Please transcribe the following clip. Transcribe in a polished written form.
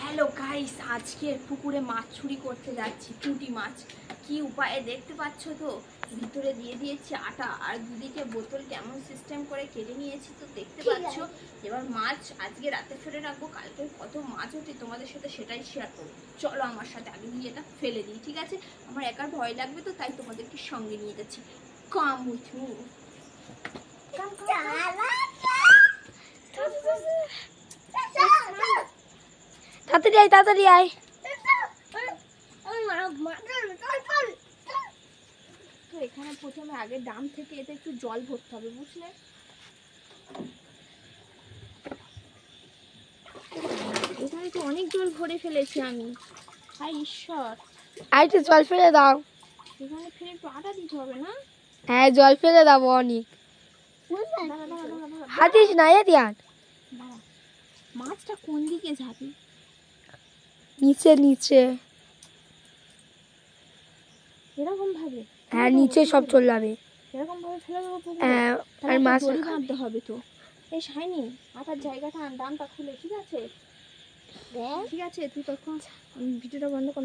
Hello guys, আজকের পুকুরে মাছ চুরি করতে যাচ্ছি। পুঁটি মাছ কি উপায়ে দেখতে পাচ্ছ তো, ভিতরে দিয়ে দিয়েছি আটা আর দুদিকে বোতল কেমন সিস্টেম করে কেটে নিয়েছি তো দেখতে পাচ্ছ। এবার মাছ আজকে রাতে ফেলে রাখবো, কালকে কত মাছ ওঠে তোমাদের সাথে সেটাই শেয়ার করবো। চলো আমার সাথে, আগে দিয়ে এটা ফেলে দিই, ঠিক আছে? আমার একার ভয় লাগবে তো, তাই তোমাদেরকে সঙ্গে নিয়ে যাচ্ছি। Come with me. তাড়াতাড়ি আয়, তাড়াতাড়ি আয়। তো এখানে প্রথমে আগে ডাম থেকে এতে একটু জল ভরতে হবে, বুঝলে? এখানে তো অনেক জল ভরে ফেলেছি আমি। হায় ঈশ্বর, আর একটু জল ফেলে দাও। এখানে ফের একটু আটা দিতে হবে না? হ্যাঁ, জল ফেলে দাও অনেক। হাতিস না এ দিয়ান। মাছটা কোন দিকে যাবে? নিচে নিচে। এরকম ভাবে? হ্যাঁ, নিচে সব চলে যাবে। এরকম ভাবে ফেলে দেবো পুকুরে? হ্যাঁ, আর মাছ দড়ি বাঁধতে হবে তো। এই শাইনি, আটার জায়গাটা ডামটা খুলে, ঠিক আছে? ঠিক আছে, তুই তখন ভিডিওটা বন্ধ কর।